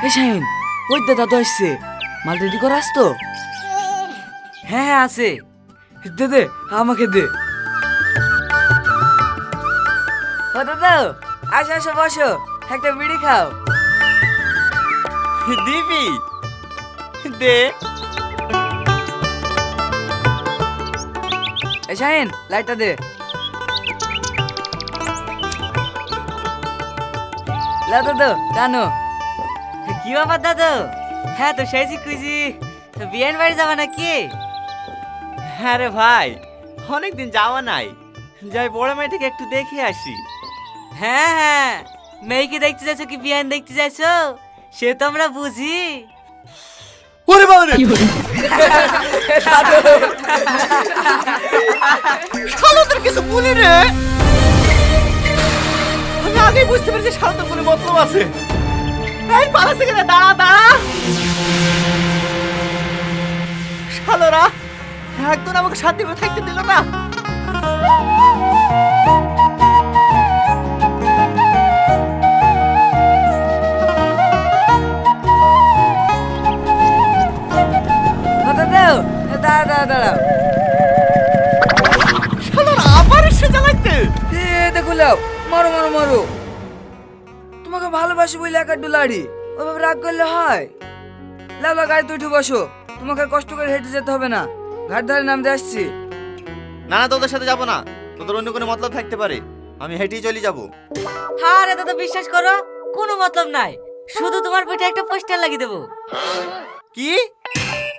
এ শাহিন, ওই দাদা তো আসছে, মাল রেডি করে আসতো। হ্যাঁ হ্যাঁ আছে। দে দে, আমাকে দে। ও দাদা, আসো আসো বসো, একটা বিড়ি খাও। দিবি দে। এ শাহিন, লাইটটা দে। লা দাদা, টানো। কি ব্যাপার দাদু? হ্যাঁ তো সেজি কুইজি বিয়ের বাড়ি যাবা নাকি? হ্যাঁ রে ভাই, অনেকদিন যাওয়া নাই, যাই বড় মেয়েটাকে একটু দেখে আসি। হ্যাঁ হ্যাঁ, মেয়েকে দেখতে যাচ্ছ কি বিয়ান দেখতে যাচ্ছ সে তো আমরা বুঝি। ওরে বাবা রে, শালাদের কিছু বলি রে। আমি আগেই বুঝতে পেরেছি শালাদের কোনো মতলব আছে। এই পালাচ্ছে কেন? দাঁড়া দাঁড়া। শালারা একদম আমাকে শান্তি করে থাকতে দিল না। ও দাদা, দাঁড়া দাঁড়া দাঁড়াও। শালারা আবার এসে জ্বালাইতে। দেখো লাও, মারো মারো মারো। তোমাকে ভালোবাসি বলে একা ডুলারি, ওইভাবে রাগ করলে হয়? লাও লাও, গাড়িতে উঠে বসো, তোমাকে আর কষ্ট করে হেঁটে যেতে হবে না, ঘাট ধারে নামতে আসছি। না না, তোদের সাথে যাবো না, তোদের অন্য কোনো মতলব থাকতে পারে, আমি হেঁটেই চলে যাবো। হ্যাঁ রে দাদা, বিশ্বাস করো কোনো মতলব নাই, শুধু তোমার পেটে একটা পোস্টার লাগিয়ে দেবো। কি?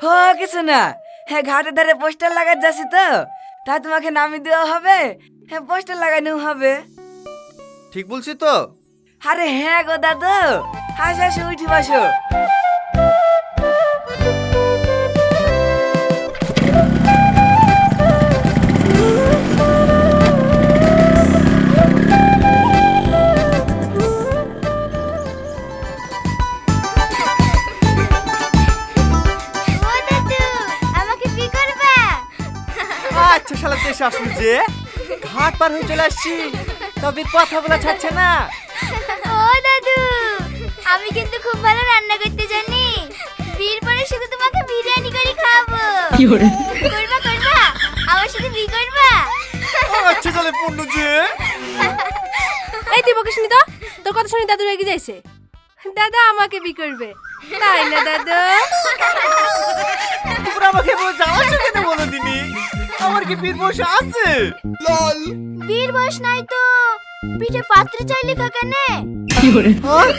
হ্যাঁ কিছু না, হ্যাঁ ঘাটের ধারে পোস্টার লাগাতে যাচ্ছি তো, তাই তোমাকে নামিয়ে দেওয়া হবে, হ্যাঁ পোস্টার লাগানো হবে। ঠিক বলছি তো? আরে হ্যাঁ গো দাদু, হাসি হাসি উঠে বসো। ও দাদু, আমাকে বিয়ে করবা? আচ্ছা শালা দেশে আসলি যে, ঘাট পার হয়ে চলে আসছি, তবে কথা বলা ছাড়ছে না। ও দাদু, আমি কিন্তু খুব ভালো রান্না করতে জানি, বিয়ের পরে শুধু তোমাকে বিরিয়ানি করে খাওয়াবো। করবা করবা, আমার সাথে বিয়ে করবা? আচ্ছা তাহলে পূর্ণ যে। এই তুই বকিস নি তো, তোর কথা শুনে দাদু রেগে যাইছে। দাদা আমাকে বি করবে, তাই না দাদু? তোমরা আমাকে জ্বালাচ্ছ কেন বলো দিনি? আমার কি বীর বসে আছে? বিয়ের বয়স নাই তো পিঠে পাত্রে চাইলে কাকানে। হ্যাঁ?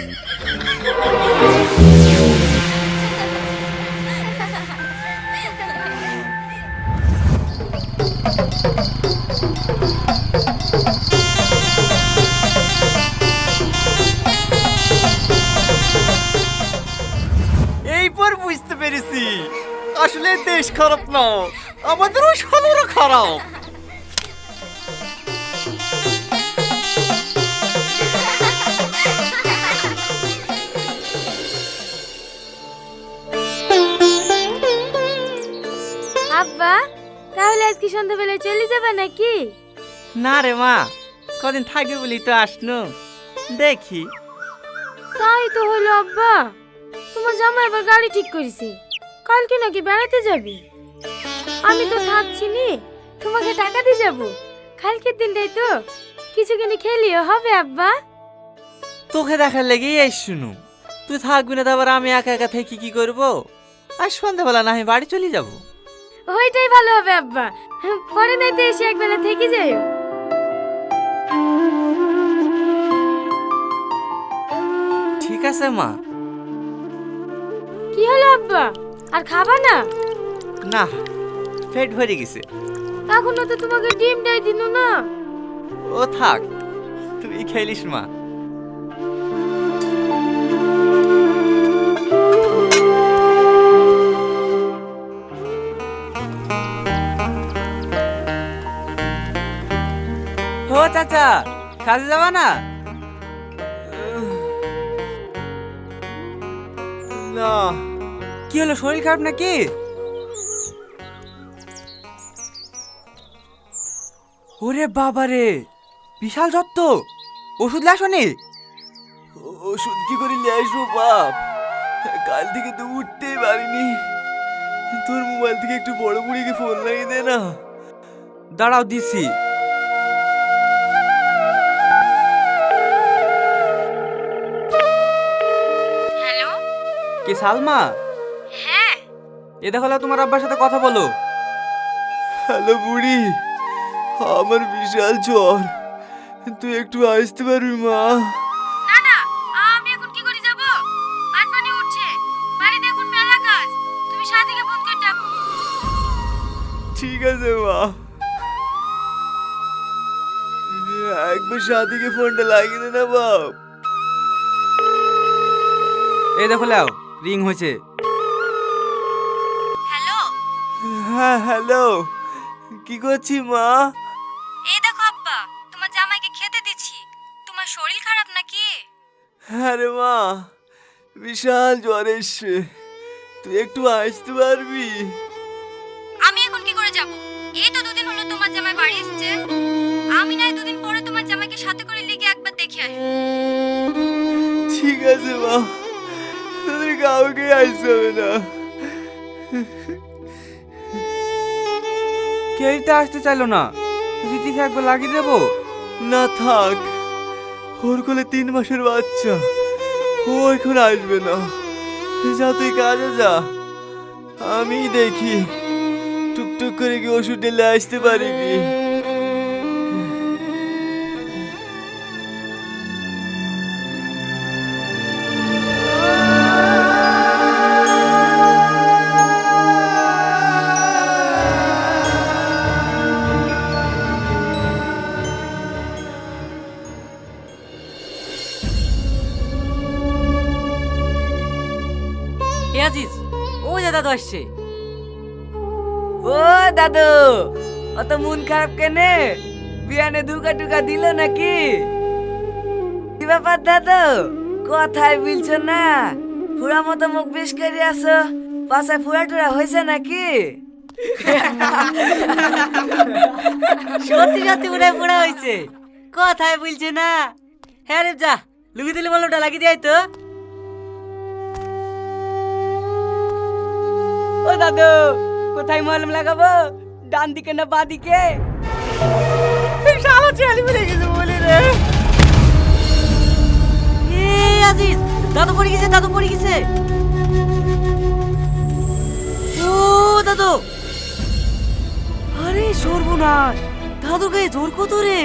এইবার বুঝতে পেরেছি, আসলে দেশ খারাপ না, আমাদেরও শালারা খারাপ। আব্বা, তাহলে আজকে সন্ধ্যাবেলায় চলে যাবে নাকি? না রে মা, কদিন থাকবে বলি তো আসনু, দেখি। তাই তো হলো আব্বা, তোমার জামাই আবার গাড়ি ঠিক করেছে, কালকে নাকি বেড়াতে যাবে। আমি তো থাকছি নি, তোমাকে টাকা দিয়ে যাবো, কালকের দিনটাই তো কিছু কিনে খেলিও হবে আব্বা। তোকে দেখার লেগেই এই শুনু, তুই থাকবি না, তারপর আমি একা একা থেকে কি করবো? আর সন্ধ্যাবেলা না আমি বাড়ি চলে যাবো। ওইটাই ভালো হবে আব্বা, পরে নাইতে এসে একবেলা থেকে যাইও। ঠিক আছে মা। কি হলো আব্বা, আর খাবা না? না, পেট ভরে গেছে। এখনো তো তোমাকে ডিমটাই দিনু না। ও থাক, তুই খেলিস মা। ও চাচা, কাজে যাবা না? না। কি হলো, শরীর খারাপ নাকি? ওরে বাবা রে, বিশাল যত্ত, ওষুধ লাসনি? ওষুধ কি করে নিয়ে আসবো বাপ? কাল থেকে তো উঠতেই পারিনি। তোর মোবাইল থেকে একটু বড় বুড়িকে ফোন লাগিয়ে দে না। দাঁড়াও দিছি। হ্যালো, কে সালমা? হ্যাঁ এ দেখো তোমার আব্বার সাথে কথা বলো। হ্যালো বুড়ি, আমার বিশাল জ্বর, তুই একটু আসতে পারবি মা? না না, আমি এখন কি করে যাব? পানি উঠছে, বাড়িতে এখন মেলা কাজ। তুমি সাথীকে ফোন করে ডাকো। ঠিক আছে মা। একবার সাথীকে ফোনটা লাগিয়ে দে না বাপ। এই দেখো লাও, রিং হয়েছে। হ্যালো, হ্যাঁ হ্যালো, কি করছি মা? এই দেখো আব্বা, তোমার জামাইকে খেতে দিচ্ছি। তোমার শরীর খারাপ নাকি? হ্যাঁ রে মা, বিশাল জ্বর এসছে, তুই একটু আসতে পারবি? আমি এখন কি করে যাব? এই তো দুদিন হলো তোমার জামাই বাড়ি এসেছে। আমি নাই দুদিন পরে তোমার জামাইকে সাথে করে লিগে একবার দেখে আসবো। ঠিক আছে মা, তোদের কাউকে আসতে হবে না। কেউই তো আসতে চাইলো না, রীতিকে একবার লাগিয়ে দেবো। না থাক, ওর কোলে 3 মাসের বাচ্চা, ও এখন আসবে না। যা তুই কাজে যা, আমি দেখি টুকটুক করে কি ওষুধ ঢেলে আসতে পারিনি। এ আজিজ, ওই যে দাদু আসছে। ও দাদু, অত মন খারাপ কেনে? বিয়ানে ধুকা টুকা দিল নাকি? কি ব্যাপার দাদু, কথাই বলছো না? ফুরা মতো মুখ বেশ করে আসো, পাশায় ফুরা টুরা হয়েছে নাকি? সত্যি সত্যি পুরা পুরা হয়েছে, কথাই বলছে না। হ্যাঁ রে, যা লুকি দিলে বলো ওটা লাগিয়ে দেয় তো। ও দাদু, কোথায় মলম লাগাবো? ডান দিকে না বাঁ দিকে? শালা ছেলে মিলে গেছে বলি রে। এ আজিজ, দাদু পড়ে গেছে, দাদু পড়ে গেছে। ও দাদু, আরে সর্বনাশ, দাদু গায়ে জোর কত রে।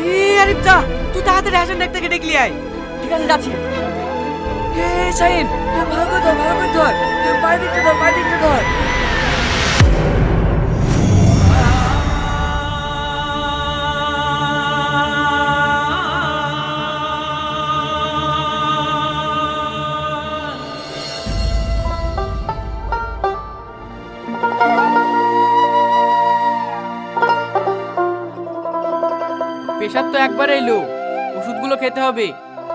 এ আরিফ, যা তুই তাড়াতাড়ি হাসান ডাক্তারকে ডেকে আয়। ঠিক আছে, যাচ্ছি। হে শাহিন, ভালো করে ধর, ভালো করে ধর, পায়ে দিকটা ধর, পায়ে দিকটা ধর। প্রেশার তো একবার এলো, ওষুধগুলো খেতে হবে।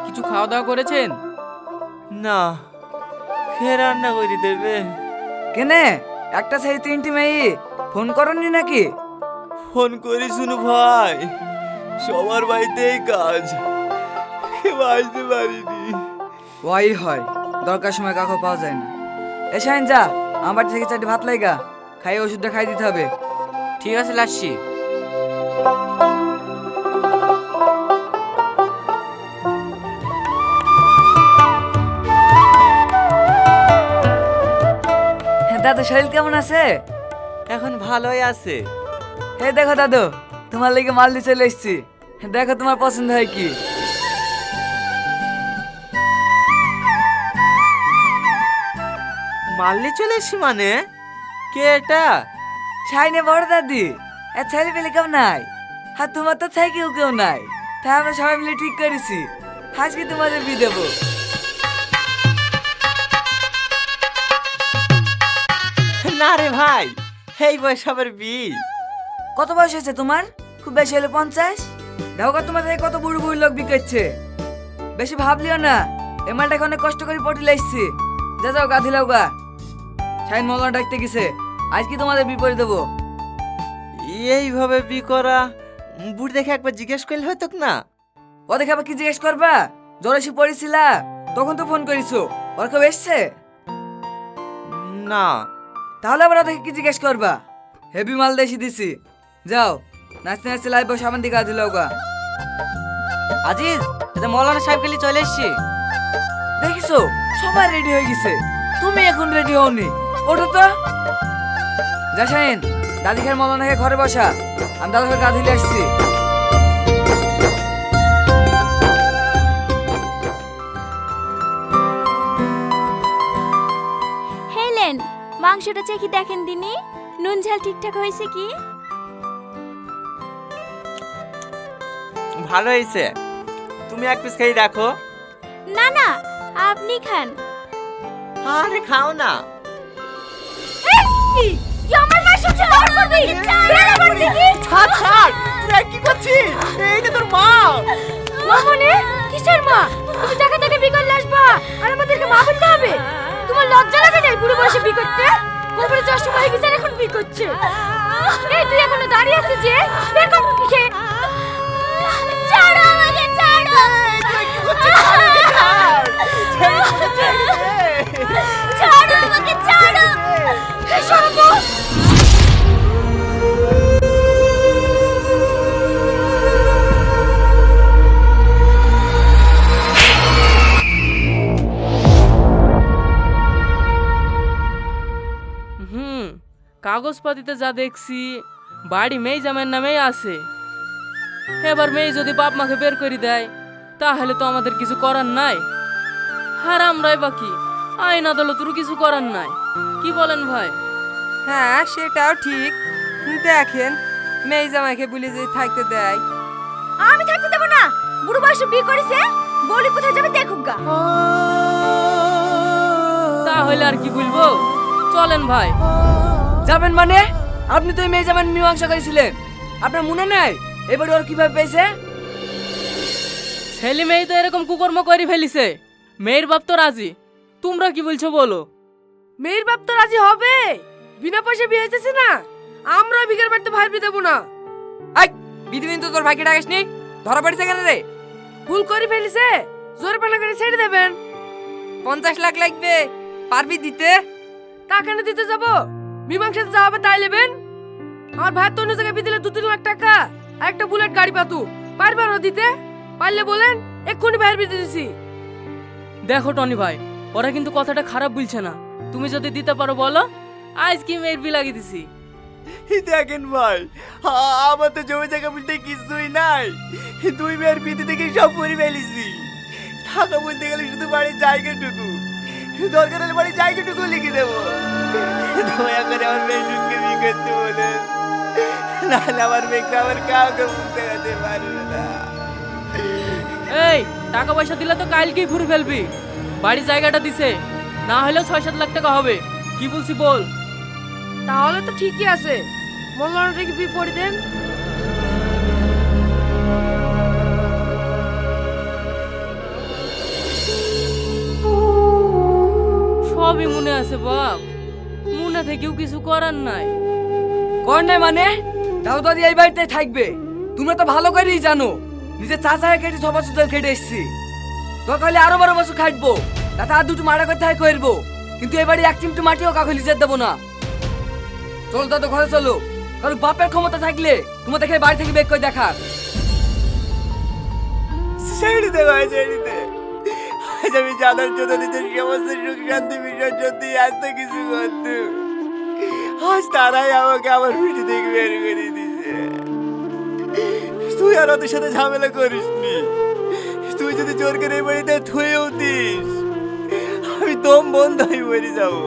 কিছু খাওয়া দাওয়া করেছেন? না, ফের রান্না করে দেবে? কেনে একটা ছেড়ে 3টি মেয়ে, ফোন করনি নাকি? ফোন করি শুনু ভাই, সবার বাড়িতেই কাজ, কেউ আসতে পারিনি। ওই হয়, দরকার সময় কাকু পাওয়া যায় না। এ শাহিন, যা আমার বাড়ি থেকে 4টি ভাত লাইগা, খাইয়ে ওষুধটা খাই দিতে হবে। ঠিক আছে, লাসছি। দাদু শরীর কেমন আছে? এখন ভালোই আছে। হে দেখো দাদু, তোমার লেগে মাল দিয়ে চলে এসেছি, দেখো তোমার পছন্দ হয় কি। মারলে চলে এসছি মানে? কে এটা? শাহিনে বড় দাদি, ছেলে পেলে কেউ নাই, আর তোমার তো থেকেও কেউ নাই, তাই আমরা সবাই মিলে ঠিক করেছি আজকে তোমাদের বিয়ে দেবো। না রে ভাই, এই বয়স আবার বিয়ে? কত বয়স হয়েছে তোমার? খুব বেশি হলে 50। দেখো তোমার থেকে কত বুড়ো বুড়ো লোক বিকেছে, বেশি ভাবলিও না। এ মালটাকে অনেক কষ্ট করে পটিলে এসছি, যা যাও গা দিলাও গা। শাহিন মৌলানা ডাকতে গেছে, আজ কি তোমাদের বিপরীত দেবো। এইভাবে বি করা, বুড়ি দেখে একবার জিজ্ঞেস করলে হয়তো না? ও দেখে আবার কি জিজ্ঞেস করবা? জ্বর এসে পড়েছিলা, তখন তো ফোন করিছো, ওর কেউ এসছে? না। তাহলে আবার ওদেরকে কি জিজ্ঞেস করবা? হেভি মাল দেশি দিছি। যাও নাচতে নাচতে লাইভ সামন দিকে আদিল গা। আজিজ, এটা মৌলানা সাহেব গেলি চলে এসছি। দেখিছো সবাই রেডি হয়ে গেছে, তুমি এখন রেডি হওনি। ওঠো তো। জাসাইন, দাদিখার মৌলানাকে ঘরে বসা, আমি দাদাকে গা ধুলে আসছি। হেলেন, মাংসটা চেখে দেখেন দিনি, নুন ঝাল ঠিকঠাক হয়েছে কি? ভালো হয়েছে, তুমি এক পিস খেয়ে দেখো। না না, আপনি খান। আরে খাও না। আমার মাংস ছাড় করবে কি? বেলা করছে কি? ছাড় ছাড়, তুই কি করছিস? এইটা তোর মা। মামনে, কিসের মা? তুমি টাকা থেকে বিকল আসবা আর আমাদেরকে মা বলতে হবে? তোমার লজ্জা লাগে না বুড়ো বয়সে বি করতে? কোমরে চশমা হয়ে গেছে এখন বি করছে। এই তুই এখনো দাঁড়িয়ে আছিস যে? বের কর মুখে। ছাড়ো আমাকে, ছাড়ো। ছাড়ো আমাকে, ছাড়ো। এই সরো তো। কাগজপাতিতে যা দেখছি বাড়ি মেয়ে জামাইয়ের নামেই আছে। এবার মেয়ে যদি বাপ মাকে বের করে দেয় তাহলে তো আমাদের কিছু করার নাই। আর আমরাই বাকি, আইন আদালতেরও কিছু করার নাই। কি বলেন ভাই? হ্যাঁ, সেটাও ঠিক। দেখেন, মেয়ে জামাইকে বলে যদি থাকতে দেয়। আমি থাকতে দেব না। বুড়ো বয়সে বিয়ে করেছে, বলি কোথায় যাবে দেখুক গা। তাহলে আর কি বলবো, চলেন ভাই। যাবেন মানে? আপনি তো এই মেয়ে যাবেন মীমাংসা করেছিলেন, আপনার মনে নাই এবারে ওর কিভাবে পেয়েছে? ছেলে মেয়ে তো এরকম কুকর্ম করে ফেলিছে, মেয়ের বাপ তো রাজি। তোমরা কি বলছো বলো? মেয়ের বাপ তো রাজি হবে, বিনা পয়সা বিয়ে হয়েছে না। আমরা বিঘের বাড়িতে ভাই বিয়ে দেবো না। এই বিদিন তো তোর ভাইকে ডাকিস নি, ধরা পড়েছে কেন রে? ভুল করে ফেলিছে, জোরে পানা করে ছেড়ে দেবেন। 50 লাখ লাগবে, পারবি দিতে? তা কেন দিতে যাব? মীমাংসাতে যা হবে তাই নেবেন। আমার ভাই তো অন্য জায়গায় বিয়ে দিলে 2-3 লাখ টাকা আর একটা বুলেট গাড়ি পাতু, পারবে না দিতে? পারলে বলেন, এক্ষুনি ভাইয়ের বিয়ে দিতেছি। দেখো টনি ভাই, ওরা কিন্তু কথাটা খারাপ বলছে না। তুমি যদি দিতে পারো বলো, আজ কি মেয়ের বি লাগিয়ে দিছি। দেখেন ভাই, আমার তো জমি জায়গা বলতে কিছুই নাই। 2 মেয়ের বিয়ে থেকে সব করে ফেলেছি। টাকা বলতে গেলে শুধু বাড়ির জায়গাটুকু, দরকার হলে বাড়ির জায়গাটুকু লিখে দেবো। দয়া করে আমার মেয়েটুকে বিয়ে করতে বলেন, নাহলে আমার মেয়েকে আমার কাউকে বুঝতে যেতে পারবে না। এই টাকা পয়সা দিলে তো কালকেই ফুরে ফেলবি। বাড়ি জায়গাটা দিছে, না হলেও 6-7 লাখ টাকা হবে। কি বলছি বল? তাহলে তো ঠিকই আছে, মল্লারটাকে বিয়ে করে দেন। সবই মনে আছে বাপ, মনে থেকেও কিছু করার নাই। কর নাই মানে? তাও দাদি এই বাড়িতে থাকবে, তোমরা তো ভালো করেই জানো। নিজের চাচাকে কেটে 6 বছর ধরে কেটে এসছি, তো খালি আরো 12 বছর খাটবো, তাতে আর 2টো মারা করতে হয় করবো, কিন্তু এবারে 1 চিমটি মাটিও কাউকে লিজে দেবো না। চলো দাদু ঘরে চলো, কারণ বাপের ক্ষমতা থাকলে তোমার দেখে বাড়ি থেকে বের করে দেখা। ছেড়ে দে ভাই, ছেড়ে দে। আজ আমি জানার জন্য নিজের সমস্ত সুখ শান্তি বিসর্জন দিয়ে আজ তো কিছু করতো, আজ তারাই আমাকে আমার পিঠে থেকে বের করে দিছে। তুই আর ওদের সাথে ঝামেলা করিস নি। তুই যদি জোর করে এই বাড়িতে থুয়ে উঠিস, আমি দম বন্ধ হয়ে মরে যাবো।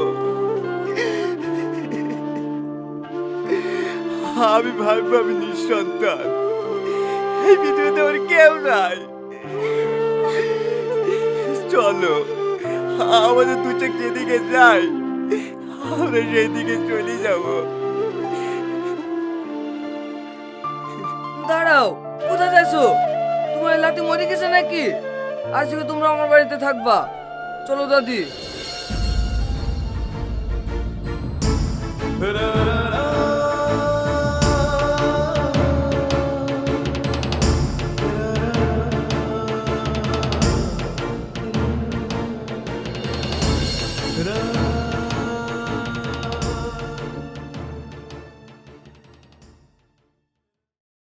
আমি ভাববো আমি নিঃসন্তান, এই পৃথিবীতে ওর কেউ নাই। চলো আমাদের 2 চোখ যেদিকে যাই আমরা সেই দিকে চলে যাব। দাঁড়াও, কোথায় যাচ্ছো? তোমার লাতি মরে গেছে নাকি? আজকে তোমরা আমার বাড়িতে থাকবা। চলো দাদি। রা